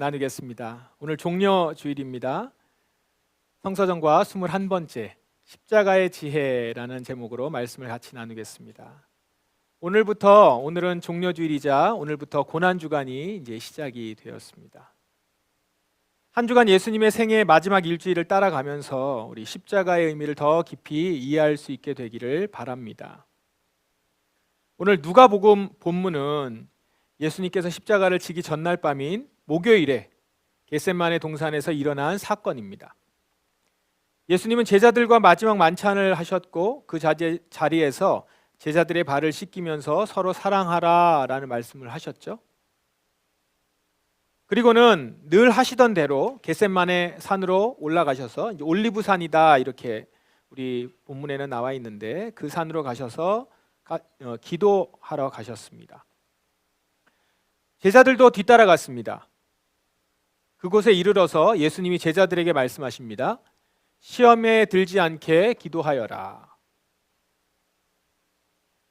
나누겠습니다. 오늘 종려 주일입니다. 성서정과 21번째 십자가의 지혜라는 제목으로 말씀을 같이 나누겠습니다. 오늘은 종려 주일이자 오늘부터 고난 주간이 이제 시작이 되었습니다. 한 주간 예수님의 생애 마지막 일주일을 따라가면서 우리 십자가의 의미를 더 깊이 이해할 수 있게 되기를 바랍니다. 오늘 누가복음 본문은 예수님께서 십자가를 지기 전날 밤인 목요일에 겟세마네 동산에서 일어난 사건입니다. 예수님은 제자들과 마지막 만찬을 하셨고 그 자리에서 제자들의 발을 씻기면서 서로 사랑하라 라는 말씀을 하셨죠. 그리고는 늘 하시던 대로 겟세마네 산으로 올라가셔서 이제 올리브산이다 이렇게 우리 본문에는 나와 있는데 그 산으로 가셔서 기도하러 가셨습니다. 제자들도 뒤따라갔습니다. 그곳에 이르러서 예수님이 제자들에게 말씀하십니다. 시험에 들지 않게 기도하여라.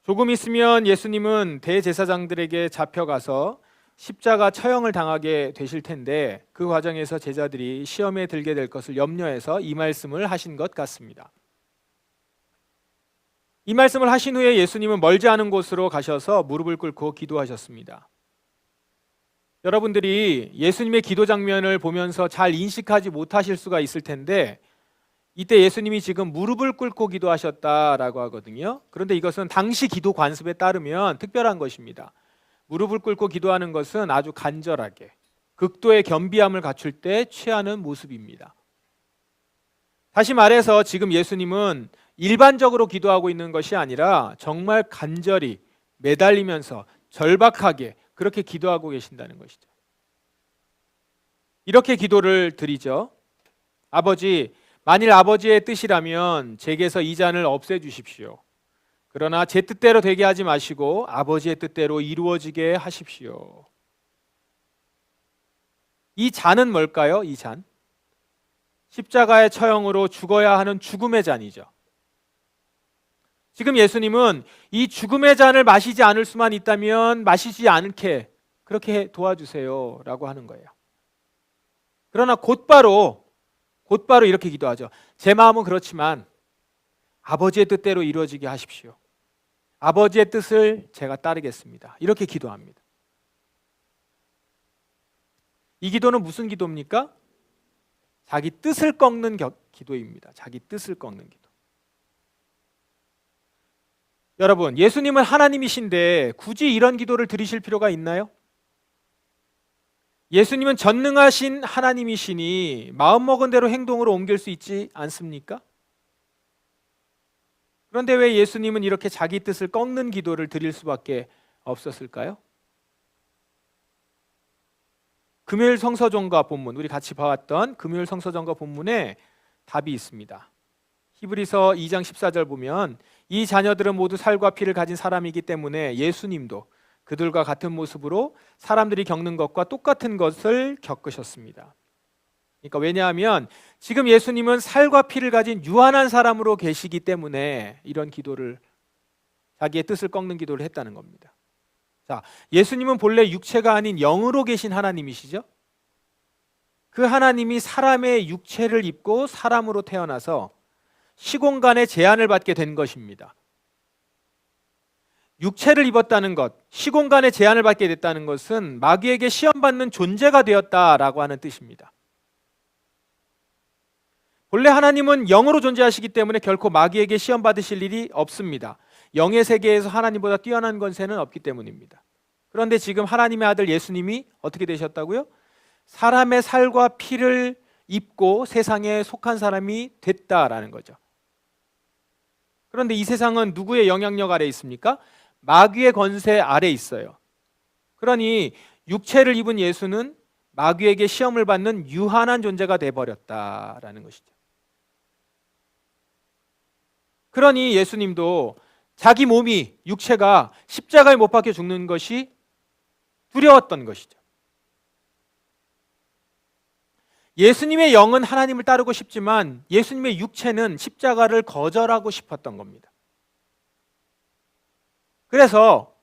조금 있으면 예수님은 대제사장들에게 잡혀가서 십자가 처형을 당하게 되실 텐데 그 과정에서 제자들이 시험에 들게 될 것을 염려해서 이 말씀을 하신 것 같습니다. 이 말씀을 하신 후에 예수님은 멀지 않은 곳으로 가셔서 무릎을 꿇고 기도하셨습니다. 여러분들이 예수님의 기도 장면을 보면서 잘 인식하지 못하실 수가 있을 텐데 이때 예수님이 지금 무릎을 꿇고 기도하셨다라고 하거든요. 그런데 이것은 당시 기도 관습에 따르면 특별한 것입니다. 무릎을 꿇고 기도하는 것은 아주 간절하게 극도의 겸비함을 갖출 때 취하는 모습입니다. 다시 말해서 지금 예수님은 일반적으로 기도하고 있는 것이 아니라 정말 간절히 매달리면서 절박하게 그렇게 기도하고 계신다는 것이죠. 이렇게 기도를 드리죠. 아버지, 만일 아버지의 뜻이라면 제게서 이 잔을 없애주십시오. 그러나 제 뜻대로 되게 하지 마시고 아버지의 뜻대로 이루어지게 하십시오. 이 잔은 뭘까요? 이 잔. 십자가의 처형으로 죽어야 하는 죽음의 잔이죠. 지금 예수님은 이 죽음의 잔을 마시지 않을 수만 있다면 마시지 않게 그렇게 도와주세요 라고 하는 거예요. 그러나 곧바로 이렇게 기도하죠. 제 마음은 그렇지만 아버지의 뜻대로 이루어지게 하십시오. 아버지의 뜻을 제가 따르겠습니다. 이렇게 기도합니다. 이 기도는 무슨 기도입니까? 자기 뜻을 꺾는 기도입니다. 자기 뜻을 꺾는 기도. 여러분, 예수님은 하나님이신데 굳이 이런 기도를 드리실 필요가 있나요? 예수님은 전능하신 하나님이시니 마음먹은 대로 행동으로 옮길 수 있지 않습니까? 그런데 왜 예수님은 이렇게 자기 뜻을 꺾는 기도를 드릴 수밖에 없었을까요? 금요일 성서정과 본문, 우리 같이 봐왔던 금요일 성서정과 본문에 답이 있습니다. 히브리서 2장 14절 보면 이 자녀들은 모두 살과 피를 가진 사람이기 때문에 예수님도 그들과 같은 모습으로 사람들이 겪는 것과 똑같은 것을 겪으셨습니다. 그러니까 왜냐하면 지금 예수님은 살과 피를 가진 유한한 사람으로 계시기 때문에 이런 기도를 자기의 뜻을 꺾는 기도를 했다는 겁니다. 자, 예수님은 본래 육체가 아닌 영으로 계신 하나님이시죠? 그 하나님이 사람의 육체를 입고 사람으로 태어나서 시공간의 제한을 받게 된 것입니다. 육체를 입었다는 것, 시공간의 제한을 받게 됐다는 것은 마귀에게 시험받는 존재가 되었다라고 하는 뜻입니다. 본래 하나님은 영으로 존재하시기 때문에 결코 마귀에게 시험받으실 일이 없습니다. 영의 세계에서 하나님보다 뛰어난 권세는 없기 때문입니다. 그런데 지금 하나님의 아들 예수님이 어떻게 되셨다고요? 사람의 살과 피를 입고 세상에 속한 사람이 됐다라는 거죠. 그런데 이 세상은 누구의 영향력 아래 있습니까? 마귀의 권세 아래 있어요. 그러니 육체를 입은 예수는 마귀에게 시험을 받는 유한한 존재가 되어버렸다라는 것이죠. 그러니 예수님도 자기 몸이, 육체가 십자가에 못 박혀 죽는 것이 두려웠던 것이죠. 예수님의 영은 하나님을 따르고 싶지만 예수님의 육체는 십자가를 거절하고 싶었던 겁니다. 그래서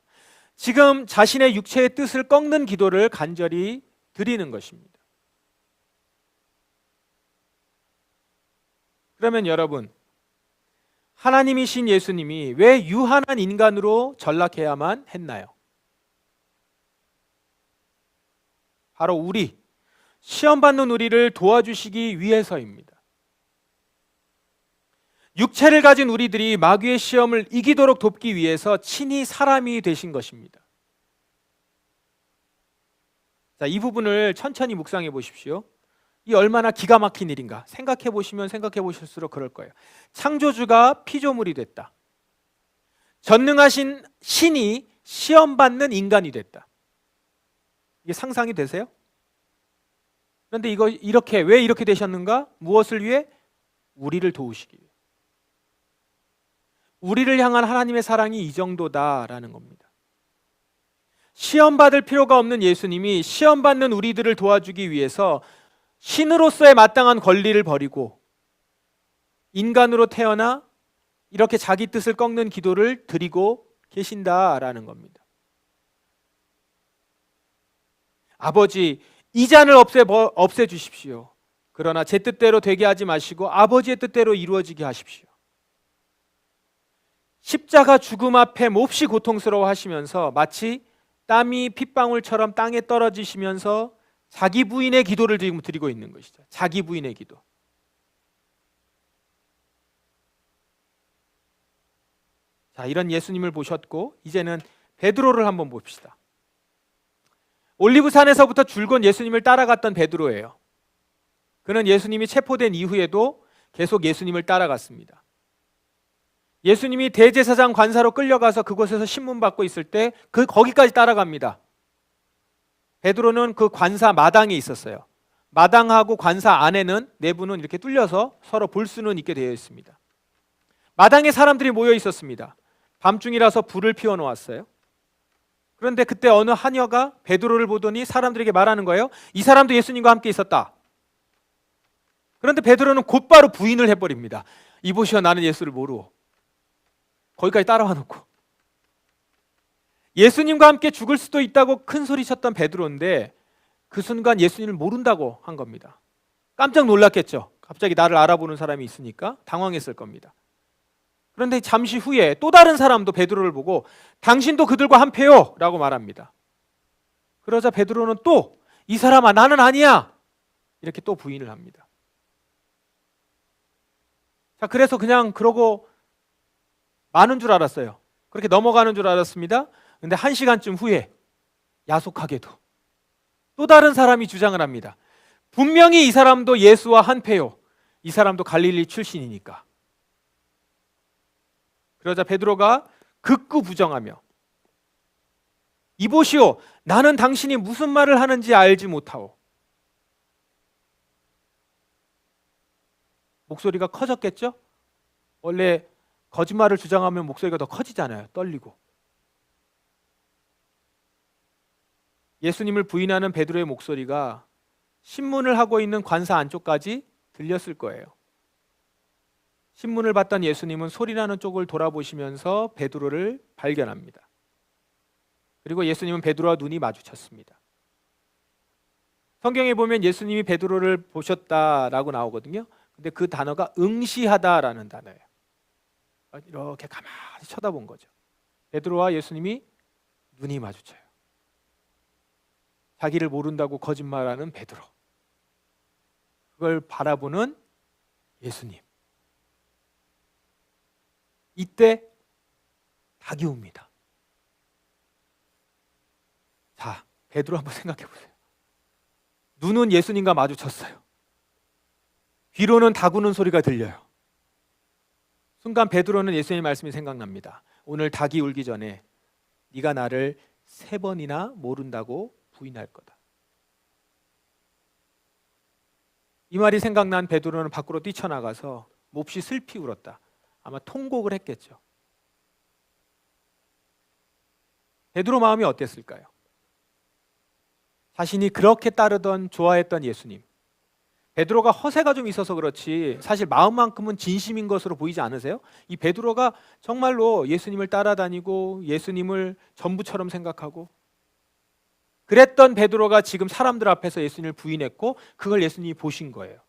지금 자신의 육체의 뜻을 꺾는 기도를 간절히 드리는 것입니다. 그러면 여러분, 하나님이신 예수님이 왜 유한한 인간으로 전락해야만 했나요? 바로 우리, 시험받는 우리를 도와주시기 위해서입니다. 육체를 가진 우리들이 마귀의 시험을 이기도록 돕기 위해서 친히 사람이 되신 것입니다. 자, 이 부분을 천천히 묵상해 보십시오. 이 얼마나 기가 막힌 일인가. 생각해 보시면 생각해 보실수록 그럴 거예요. 창조주가 피조물이 됐다. 전능하신 신이 시험받는 인간이 됐다. 이게 상상이 되세요? 그런데 왜 이렇게 되셨는가? 무엇을 위해? 우리를 도우시기 위해. 우리를 향한 하나님의 사랑이 이 정도다라는 겁니다. 시험받을 필요가 없는 예수님이 시험받는 우리들을 도와주기 위해서 신으로서의 마땅한 권리를 버리고 인간으로 태어나 이렇게 자기 뜻을 꺾는 기도를 드리고 계신다라는 겁니다. 아버지, 이 잔을 없애주십시오. 그러나 제 뜻대로 되게 하지 마시고 아버지의 뜻대로 이루어지게 하십시오. 십자가 죽음 앞에 몹시 고통스러워 하시면서 마치 땀이 핏방울처럼 땅에 떨어지시면서 자기 부인의 기도를 드리고 있는 것이죠. 자기 부인의 기도. 자, 이런 예수님을 보셨고 이제는 베드로를 한번 봅시다. 올리브산에서부터 줄곧 예수님을 따라갔던 베드로예요. 그는 예수님이 체포된 이후에도 계속 예수님을 따라갔습니다. 예수님이 대제사장 관사로 끌려가서 그곳에서 신문받고 있을 때 거기까지 따라갑니다. 베드로는 그 관사 마당에 있었어요. 마당하고 관사 안에는 내부는 이렇게 뚫려서 서로 볼 수는 있게 되어 있습니다. 마당에 사람들이 모여 있었습니다. 밤중이라서 불을 피워 놓았어요. 그런데 그때 어느 하녀가 베드로를 보더니 사람들에게 말하는 거예요. 이 사람도 예수님과 함께 있었다. 그런데 베드로는 곧바로 부인을 해버립니다. 이보시오, 나는 예수를 모르오. 거기까지 따라와 놓고 예수님과 함께 죽을 수도 있다고 큰 소리 쳤던 베드로인데 그 순간 예수님을 모른다고 한 겁니다. 깜짝 놀랐겠죠. 갑자기 나를 알아보는 사람이 있으니까 당황했을 겁니다. 그런데 잠시 후에 또 다른 사람도 베드로를 보고 당신도 그들과 한패요 라고 말합니다. 그러자 베드로는 또 이 사람아, 나는 아니야 이렇게 또 부인을 합니다. 자, 그래서 그냥 그러고 많은 줄 알았어요. 그렇게 넘어가는 줄 알았습니다. 근데 1시간쯤 후에 야속하게도 또 다른 사람이 주장을 합니다. 분명히 이 사람도 예수와 한패요. 이 사람도 갈릴리 출신이니까. 그러자 베드로가 극구 부정하며 이보시오, 나는 당신이 무슨 말을 하는지 알지 못하오. 목소리가 커졌겠죠? 원래 거짓말을 주장하면 목소리가 더 커지잖아요. 떨리고. 예수님을 부인하는 베드로의 목소리가 신문을 하고 있는 관사 안쪽까지 들렸을 거예요. 신문을 봤던 예수님은 소리나는 쪽을 돌아보시면서 베드로를 발견합니다. 그리고 예수님은 베드로와 눈이 마주쳤습니다. 성경에 보면 예수님이 베드로를 보셨다라고 나오거든요. 근데 그 단어가 응시하다라는 단어예요. 이렇게 가만히 쳐다본 거죠. 베드로와 예수님이 눈이 마주쳐요. 자기를 모른다고 거짓말하는 베드로. 그걸 바라보는 예수님. 이때 닭이 웁니다. 자, 베드로 한번 생각해 보세요. 눈은 예수님과 마주쳤어요. 귀로는 닭 우는 소리가 들려요. 순간 베드로는 예수님의 말씀이 생각납니다. 오늘 닭이 울기 전에 네가 나를 3번이나 모른다고 부인할 거다. 이 말이 생각난 베드로는 밖으로 뛰쳐나가서 몹시 슬피 울었다. 아마 통곡을 했겠죠. 베드로 마음이 어땠을까요? 자신이 그렇게 따르던 좋아했던 예수님, 베드로가 허세가 좀 있어서 그렇지 사실 마음만큼은 진심인 것으로 보이지 않으세요? 이 베드로가 정말로 예수님을 따라다니고 예수님을 전부처럼 생각하고 그랬던 베드로가 지금 사람들 앞에서 예수님을 부인했고 그걸 예수님이 보신 거예요.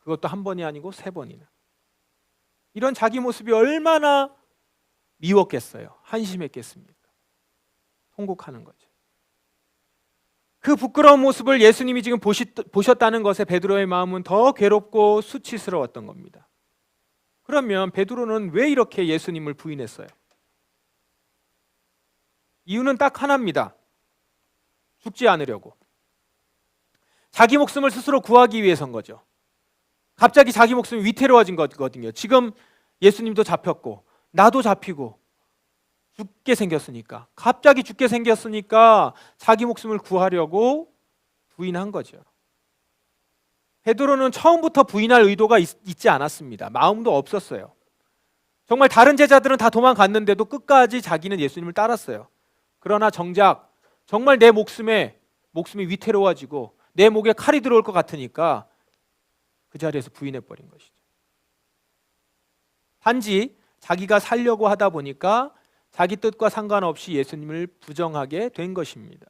그것도 한 번이 아니고 3번이나. 이런 자기 모습이 얼마나 미웠겠어요. 한심했겠습니까? 통곡하는 거죠. 그 부끄러운 모습을 예수님이 지금 보셨다는 것에 베드로의 마음은 더 괴롭고 수치스러웠던 겁니다. 그러면 베드로는 왜 이렇게 예수님을 부인했어요? 이유는 딱 하나입니다. 죽지 않으려고. 자기 목숨을 스스로 구하기 위해서인 거죠. 갑자기 자기 목숨이 위태로워진 거거든요. 지금 예수님도 잡혔고 나도 잡히고 죽게 생겼으니까, 갑자기 죽게 생겼으니까 자기 목숨을 구하려고 부인한 거죠. 베드로는 처음부터 부인할 의도가 있지 않았습니다. 마음도 없었어요. 정말 다른 제자들은 다 도망갔는데도 끝까지 자기는 예수님을 따랐어요. 그러나 정작 정말 내 목숨이 위태로워지고 내 목에 칼이 들어올 것 같으니까 그 자리에서 부인해버린 것이죠. 단지 자기가 살려고 하다 보니까 자기 뜻과 상관없이 예수님을 부정하게 된 것입니다.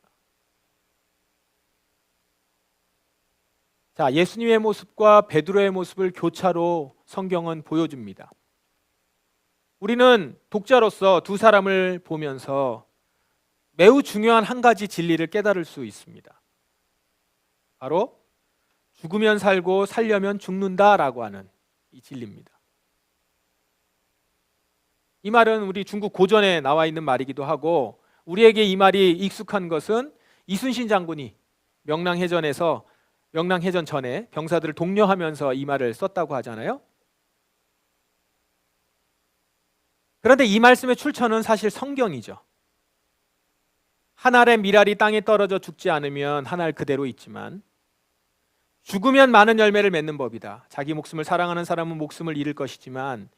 자, 예수님의 모습과 베드로의 모습을 교차로 성경은 보여줍니다. 우리는 독자로서 두 사람을 보면서 매우 중요한 한 가지 진리를 깨달을 수 있습니다. 바로 죽으면 살고 살려면 죽는다라고 하는 이 진리입니다. 이 말은 우리 중국 고전에 나와 있는 말이기도 하고, 우리에게 이 말이 익숙한 것은 이순신 장군이 명랑해전 전에 병사들을 독려하면서 이 말을 썼다고 하잖아요. 그런데 이 말씀의 출처는 사실 성경이죠. 한 알의 밀알이 땅에 떨어져 죽지 않으면 한 알 그대로 있지만 죽으면 많은 열매를 맺는 법이다. 자기 목숨을 사랑하는 사람은 목숨을 잃을 것이지만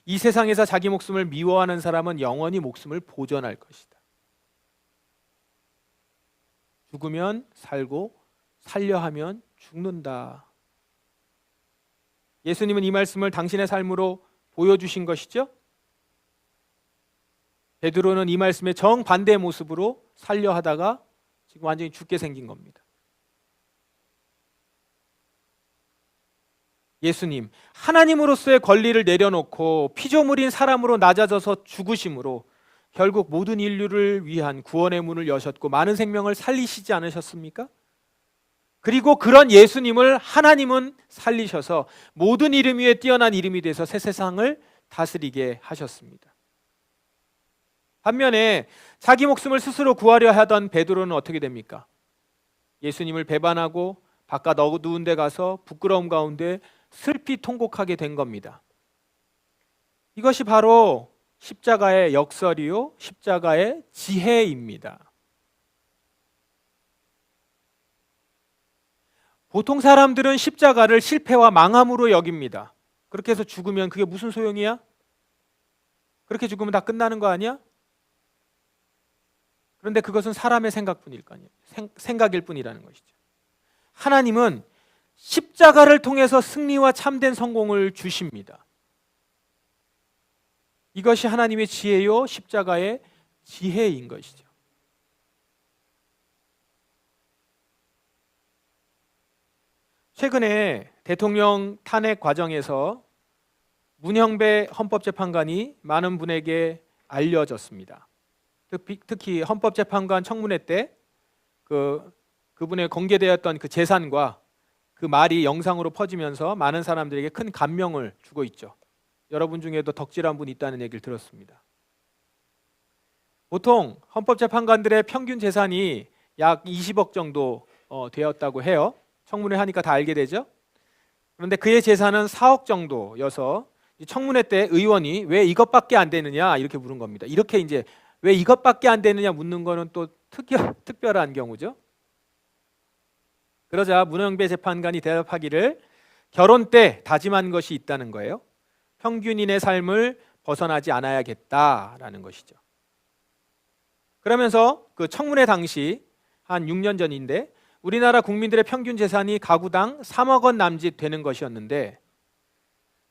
이 세상에서 자기 목숨을 미워하는 사람은 영원히 목숨을 보존할 것이다. 죽으면 살고 살려 하면 죽는다. 예수님은 이 말씀을 당신의 삶으로 보여주신 것이죠. 베드로는 이 말씀의 정반대의 모습으로 살려 하다가 지금 완전히 죽게 생긴 겁니다. 예수님, 하나님으로서의 권리를 내려놓고 피조물인 사람으로 낮아져서 죽으심으로 결국 모든 인류를 위한 구원의 문을 여셨고 많은 생명을 살리시지 않으셨습니까? 그리고 그런 예수님을 하나님은 살리셔서 모든 이름 위에 뛰어난 이름이 돼서 새 세상을 다스리게 하셨습니다. 반면에 자기 목숨을 스스로 구하려 하던 베드로는 어떻게 됩니까? 예수님을 배반하고 바깥 어두운 데 가서 부끄러움 가운데 슬피 통곡하게 된 겁니다. 이것이 바로 십자가의 역설이요, 십자가의 지혜입니다. 보통 사람들은 십자가를 실패와 망함으로 여깁니다. 그렇게 해서 죽으면 그게 무슨 소용이야? 그렇게 죽으면 다 끝나는 거 아니야? 그런데 그것은 사람의 생각뿐일 거 아니에요. 생각일 뿐이라는 것이죠. 하나님은 십자가를 통해서 승리와 참된 성공을 주십니다. 이것이 하나님의 지혜요, 십자가의 지혜인 것이죠. 최근에 대통령 탄핵 과정에서 문형배 헌법재판관이 많은 분에게 알려졌습니다. 특히 헌법재판관 청문회 때 그분의 공개되었던 그 재산과 그 말이 영상으로 퍼지면서 많은 사람들에게 큰 감명을 주고 있죠. 여러분 중에도 덕질한 분이 있다는 얘기를 들었습니다. 보통 헌법재판관들의 평균 재산이 약 20억 정도 되었다고 해요. 청문회 하니까 다 알게 되죠. 그런데 그의 재산은 4억 정도여서 청문회 때 의원이 왜 이것밖에 안 되느냐 이렇게 물은 겁니다. 이렇게 이제 왜 이것밖에 안 되느냐 묻는 거는 또 특별한 경우죠. 그러자 문형배 재판관이 대답하기를 결혼 때 다짐한 것이 있다는 거예요. 평균인의 삶을 벗어나지 않아야겠다라는 것이죠. 그러면서 그 청문회 당시 한 6년 전인데 우리나라 국민들의 평균 재산이 가구당 3억 원 남짓 되는 것이었는데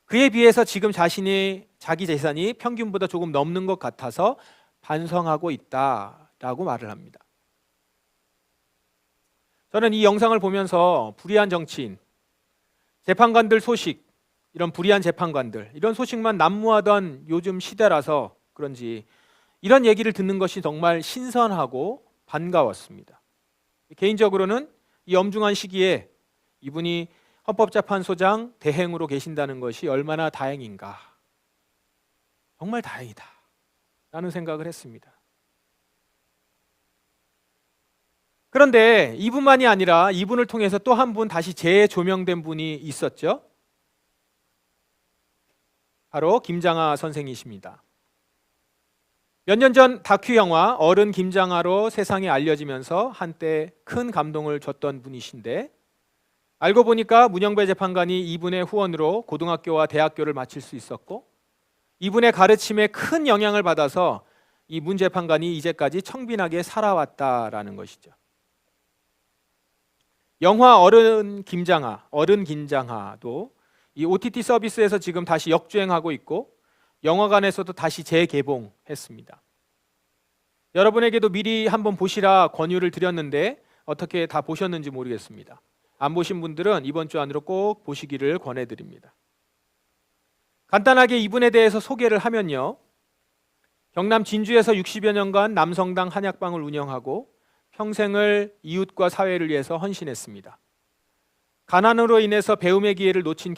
그에 비해서 지금 자기 재산이 평균보다 조금 넘는 것 같아서 반성하고 있다라고 말을 합니다. 저는 이 영상을 보면서 불의한 정치인, 재판관들 소식, 이런 불의한 재판관들, 이런 소식만 난무하던 요즘 시대라서 그런지 이런 얘기를 듣는 것이 정말 신선하고 반가웠습니다. 개인적으로는 이 엄중한 시기에 이분이 헌법재판소장 대행으로 계신다는 것이 얼마나 다행인가, 정말 다행이다 라는 생각을 했습니다. 그런데 이분만이 아니라 이분을 통해서 또 한 분 다시 재조명된 분이 있었죠. 바로 김장하 선생이십니다. 몇 년 전 다큐 영화 어른 김장하로 세상에 알려지면서 한때 큰 감동을 줬던 분이신데, 알고 보니까 문영배 재판관이 이분의 후원으로 고등학교와 대학교를 마칠 수 있었고, 이분의 가르침에 큰 영향을 받아서 이 문 재판관이 이제까지 청빈하게 살아왔다라는 것이죠. 영화 어른 김장하도 이 OTT 서비스에서 지금 다시 역주행하고 있고 영화관에서도 다시 재개봉했습니다. 여러분에게도 미리 한번 보시라 권유를 드렸는데 어떻게 다 보셨는지 모르겠습니다. 안 보신 분들은 이번 주 안으로 꼭 보시기를 권해드립니다. 간단하게 이분에 대해서 소개를 하면요, 경남 진주에서 60여 년간 남성당 한약방을 운영하고 평생을 이웃과 사회를 위해서 헌신했습니다. 가난으로 인해서 배움의 기회를 놓친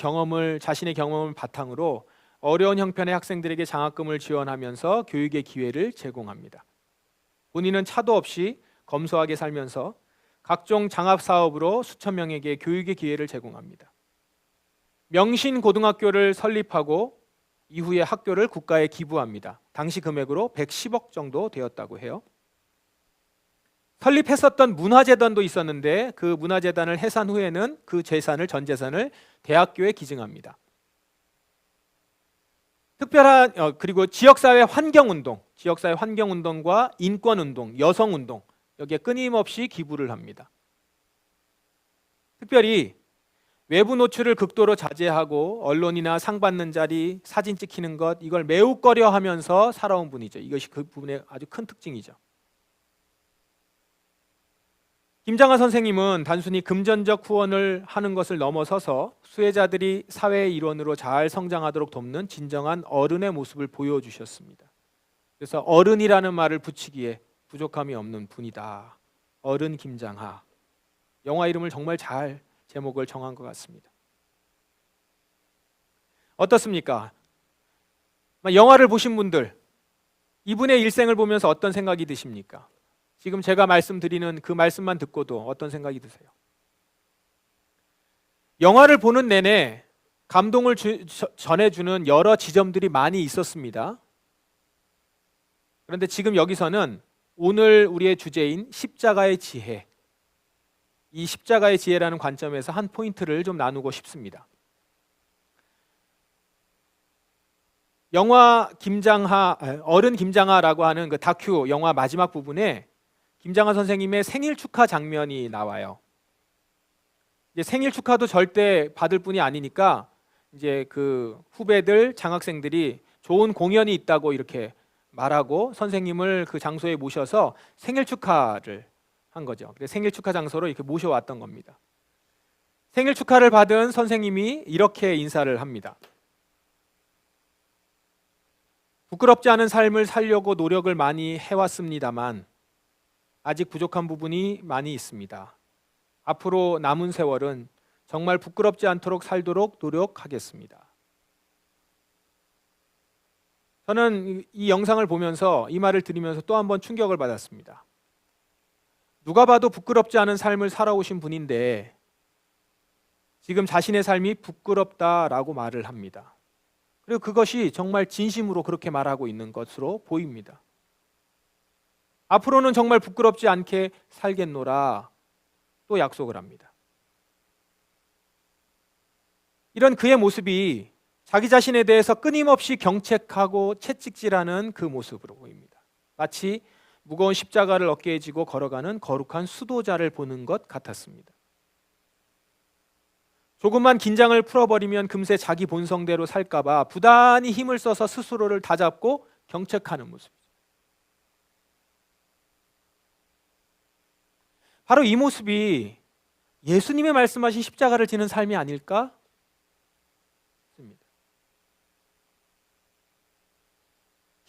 자신의 경험을 바탕으로 어려운 형편의 학생들에게 장학금을 지원하면서 교육의 기회를 제공합니다. 본인은 차도 없이 검소하게 살면서 각종 장학사업으로 수천 명에게 교육의 기회를 제공합니다. 명신고등학교를 설립하고 이후에 학교를 국가에 기부합니다. 당시 금액으로 110억 정도 되었다고 해요. 설립했었던 문화재단도 있었는데 그 문화재단을 해산 후에는 그 전 재산을 대학교에 기증합니다. 그리고 지역사회 환경운동과 인권운동, 여성운동, 여기에 끊임없이 기부를 합니다. 특별히 외부 노출을 극도로 자제하고 언론이나 상 받는 자리, 사진 찍히는 것, 이걸 매우 꺼려하면서 살아온 분이죠. 이것이 그 부분의 아주 큰 특징이죠. 김장하 선생님은 단순히 금전적 후원을 하는 것을 넘어서서 수혜자들이 사회의 일원으로 잘 성장하도록 돕는 진정한 어른의 모습을 보여주셨습니다. 그래서 어른이라는 말을 붙이기에 부족함이 없는 분이다. 어른 김장하. 영화 이름을 정말 잘 제목을 정한 것 같습니다. 어떻습니까? 영화를 보신 분들, 이분의 일생을 보면서 어떤 생각이 드십니까? 지금 제가 말씀드리는 그 말씀만 듣고도 어떤 생각이 드세요? 영화를 보는 내내 감동을 전해주는 여러 지점들이 많이 있었습니다. 그런데 지금 여기서는 오늘 우리의 주제인 십자가의 지혜, 이 십자가의 지혜라는 관점에서 한 포인트를 좀 나누고 싶습니다. 영화 어른 김장하라고 하는 그 다큐 영화 마지막 부분에 김장하 선생님의 생일 축하 장면이 나와요. 이제 생일 축하도 절대 받을 분이 아니니까 이제 그 후배들, 장학생들이 좋은 공연이 있다고 이렇게 말하고 선생님을 그 장소에 모셔서 생일 축하를 한 거죠. 그래서 생일 축하 장소로 이렇게 모셔왔던 겁니다. 생일 축하를 받은 선생님이 이렇게 인사를 합니다. 부끄럽지 않은 삶을 살려고 노력을 많이 해왔습니다만 아직 부족한 부분이 많이 있습니다. 앞으로 남은 세월은 정말 부끄럽지 않도록 살도록 노력하겠습니다. 저는 이 영상을 보면서 이 말을 들으면서 또 한 번 충격을 받았습니다. 누가 봐도 부끄럽지 않은 삶을 살아오신 분인데 지금 자신의 삶이 부끄럽다라고 말을 합니다. 그리고 그것이 정말 진심으로 그렇게 말하고 있는 것으로 보입니다. 앞으로는 정말 부끄럽지 않게 살겠노라 또 약속을 합니다. 이런 그의 모습이 자기 자신에 대해서 끊임없이 경책하고 채찍질하는 그 모습으로 보입니다. 마치 무거운 십자가를 어깨에 지고 걸어가는 거룩한 수도자를 보는 것 같았습니다. 조금만 긴장을 풀어버리면 금세 자기 본성대로 살까봐 부단히 힘을 써서 스스로를 다잡고 경책하는 모습. 바로 이 모습이 예수님이 말씀하신 십자가를 지는 삶이 아닐까?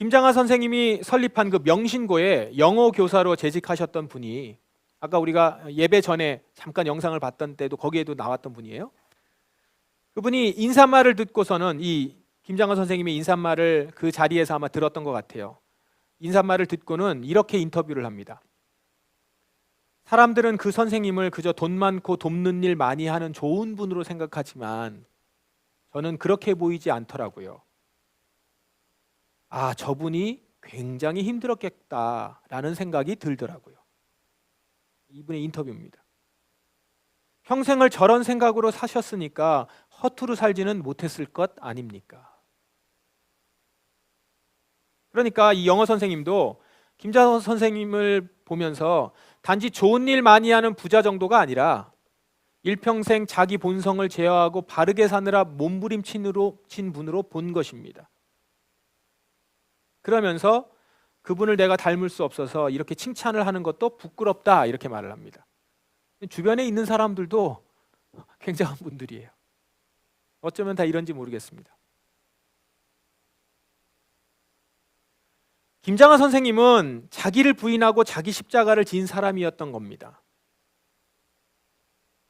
김장하 선생님이 설립한 그 명신고에 영어 교사로 재직하셨던 분이 아까 우리가 예배 전에 잠깐 영상을 봤던 때도 거기에도 나왔던 분이에요. 그분이 인사말을 듣고서는 이 김장하 선생님의 인사말을 그 자리에서 아마 들었던 것 같아요. 인사말을 듣고는 이렇게 인터뷰를 합니다. 사람들은 그 선생님을 그저 돈 많고 돕는 일 많이 하는 좋은 분으로 생각하지만 저는 그렇게 보이지 않더라고요. 아, 저분이 굉장히 힘들었겠다라는 생각이 들더라고요. 이분의 인터뷰입니다. 평생을 저런 생각으로 사셨으니까 허투루 살지는 못했을 것 아닙니까? 그러니까 이 영어 선생님도 김장하 선생님을 보면서 단지 좋은 일 많이 하는 부자 정도가 아니라 일평생 자기 본성을 제어하고 바르게 사느라 몸부림친 분으로 본 것입니다. 그러면서 그분을 내가 닮을 수 없어서 이렇게 칭찬을 하는 것도 부끄럽다 이렇게 말을 합니다. 주변에 있는 사람들도 굉장한 분들이에요. 어쩌면 다 이런지 모르겠습니다. 김장하 선생님은 자기를 부인하고 자기 십자가를 진 사람이었던 겁니다.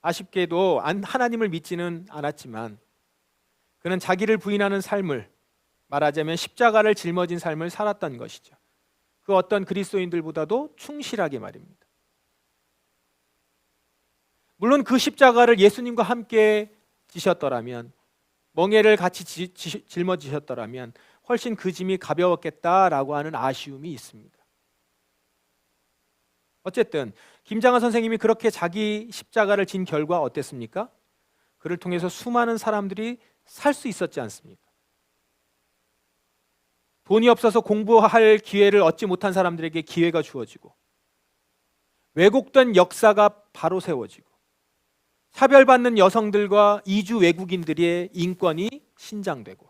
아쉽게도 하나님을 믿지는 않았지만 그는 자기를 부인하는 삶을, 말하자면 십자가를 짊어진 삶을 살았던 것이죠. 그 어떤 그리스도인들보다도 충실하게 말입니다. 물론 그 십자가를 예수님과 함께 지셨더라면, 멍에를 같이 짊어지셨더라면 훨씬 그 짐이 가벼웠겠다라고 하는 아쉬움이 있습니다. 어쨌든 김장하 선생님이 그렇게 자기 십자가를 진 결과 어땠습니까? 그를 통해서 수많은 사람들이 살 수 있었지 않습니까? 돈이 없어서 공부할 기회를 얻지 못한 사람들에게 기회가 주어지고, 왜곡된 역사가 바로 세워지고, 차별받는 여성들과 이주 외국인들의 인권이 신장되고,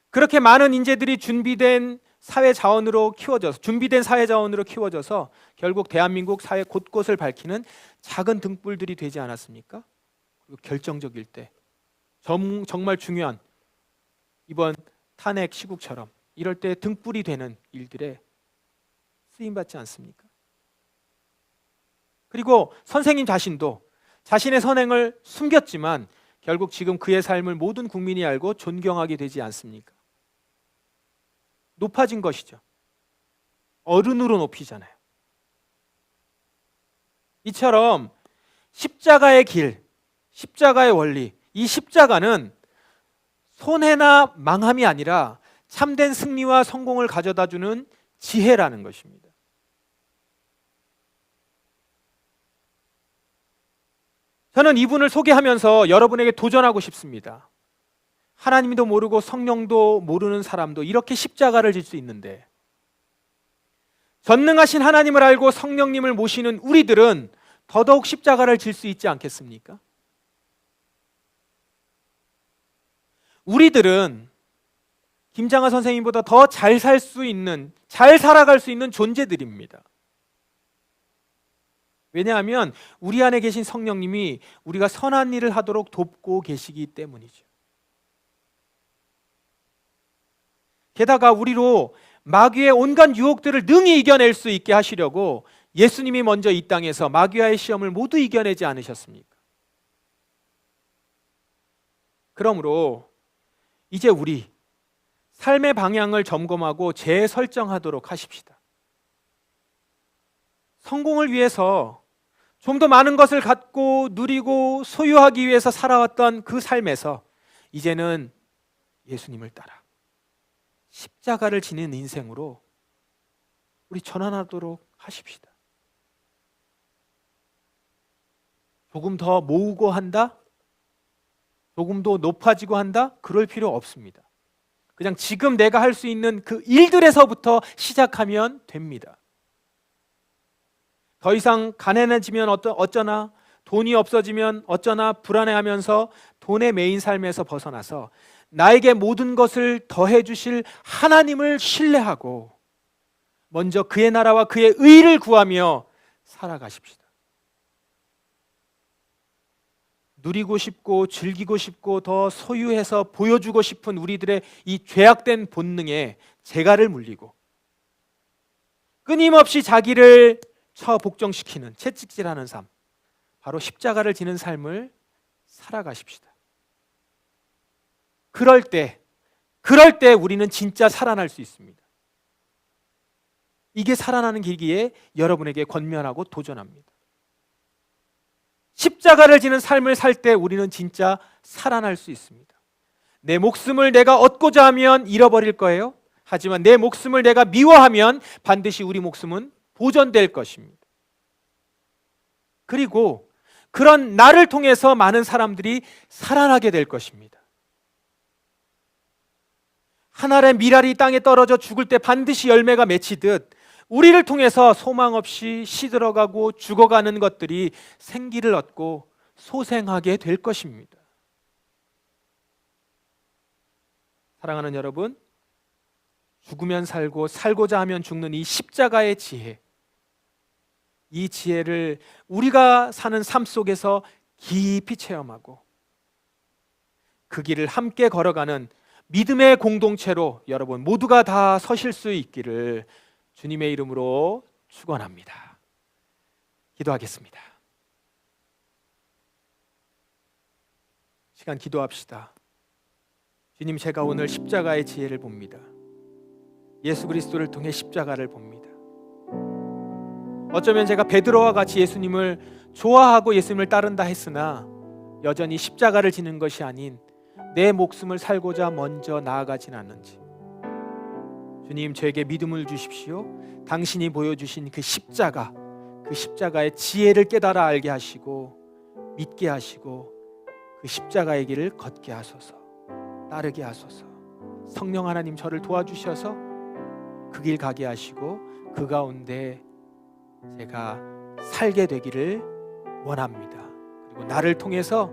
그렇게 많은 인재들이 준비된 사회 자원으로 키워져서 결국 대한민국 사회 곳곳을 밝히는 작은 등불들이 되지 않았습니까? 그리고 결정적일 때 정말 중요한 이번 탄핵 시국처럼 이럴 때 등불이 되는 일들에 쓰임받지 않습니까? 그리고 선생님 자신도 자신의 선행을 숨겼지만 결국 지금 그의 삶을 모든 국민이 알고 존경하게 되지 않습니까? 높아진 것이죠. 어른으로 높이잖아요. 이처럼 십자가의 길, 십자가의 원리, 이 십자가는 손해나 망함이 아니라 참된 승리와 성공을 가져다주는 지혜라는 것입니다. 저는 이분을 소개하면서 여러분에게 도전하고 싶습니다. 하나님도 모르고 성령도 모르는 사람도 이렇게 십자가를 질 수 있는데, 전능하신 하나님을 알고 성령님을 모시는 우리들은 더더욱 십자가를 질 수 있지 않겠습니까? 우리들은 김장하 선생님보다 더 잘 살 수 있는, 잘 살아갈 수 있는 존재들입니다. 왜냐하면 우리 안에 계신 성령님이 우리가 선한 일을 하도록 돕고 계시기 때문이죠. 게다가 우리로 마귀의 온갖 유혹들을 능히 이겨낼 수 있게 하시려고 예수님이 먼저 이 땅에서 마귀와의 시험을 모두 이겨내지 않으셨습니까? 그러므로 이제 우리 삶의 방향을 점검하고 재설정하도록 하십시다. 성공을 위해서 좀 더 많은 것을 갖고 누리고 소유하기 위해서 살아왔던 그 삶에서 이제는 예수님을 따라 십자가를 지닌 인생으로 우리 전환하도록 하십시다. 조금 더 모으고 한다? 조금 더 높아지고 한다? 그럴 필요 없습니다. 그냥 지금 내가 할 수 있는 그 일들에서부터 시작하면 됩니다. 더 이상 가난해지면 어쩌나, 돈이 없어지면 어쩌나 불안해하면서 돈에 매인 삶에서 벗어나서 나에게 모든 것을 더해 주실 하나님을 신뢰하고 먼저 그의 나라와 그의 의를 구하며 살아가십시다. 누리고 싶고 즐기고 싶고 더 소유해서 보여주고 싶은 우리들의 이 죄악된 본능에 재갈을 물리고 끊임없이 자기를 처복종시키는 채찍질하는 삶, 바로 십자가를 지는 삶을 살아가십시다. 그럴 때 우리는 진짜 살아날 수 있습니다. 이게 살아나는 길기에 여러분에게 권면하고 도전합니다. 십자가를 지는 삶을 살 때 우리는 진짜 살아날 수 있습니다. 내 목숨을 내가 얻고자 하면 잃어버릴 거예요. 하지만 내 목숨을 내가 미워하면 반드시 우리 목숨은 보존될 것입니다. 그리고 그런 나를 통해서 많은 사람들이 살아나게 될 것입니다. 한 알의 밀알이 땅에 떨어져 죽을 때 반드시 열매가 맺히듯 우리를 통해서 소망 없이 시들어가고 죽어가는 것들이 생기를 얻고 소생하게 될 것입니다. 사랑하는 여러분, 죽으면 살고 살고자 하면 죽는 이 십자가의 지혜, 이 지혜를 우리가 사는 삶 속에서 깊이 체험하고 그 길을 함께 걸어가는 믿음의 공동체로 여러분 모두가 다 서실 수 있기를 주님의 이름으로 축원합니다. 기도하겠습니다. 시간 기도합시다. 주님, 제가 오늘 십자가의 지혜를 봅니다. 예수 그리스도를 통해 십자가를 봅니다. 어쩌면 제가 베드로와 같이 예수님을 좋아하고 예수님을 따른다 했으나 여전히 십자가를 지는 것이 아닌 내 목숨을 살고자 먼저 나아가진 않는지, 주님, 저에게 믿음을 주십시오. 당신이 보여주신 그 십자가의 지혜를 깨달아 알게 하시고 믿게 하시고 그 십자가의 길을 걷게 하소서, 따르게 하소서. 성령 하나님, 저를 도와주셔서 그 길 가게 하시고 그 가운데 제가 살게 되기를 원합니다. 그리고 나를 통해서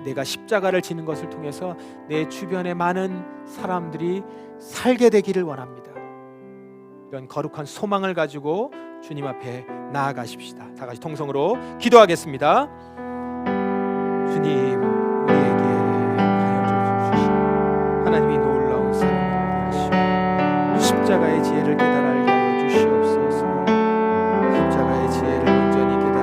내가 십자가를 지는 것을 통해서 내 주변의 많은 사람들이 살게 되기를 원합니다. 이런 거룩한 소망을 가지고 주님 앞에 나아가십시다. 다 같이 통성으로 기도하겠습니다. 주님, 우리에게 하여 주시오. 하나님이 놀라운 사랑을 알게 하시고 십자가의 지혜를 깨달아 알게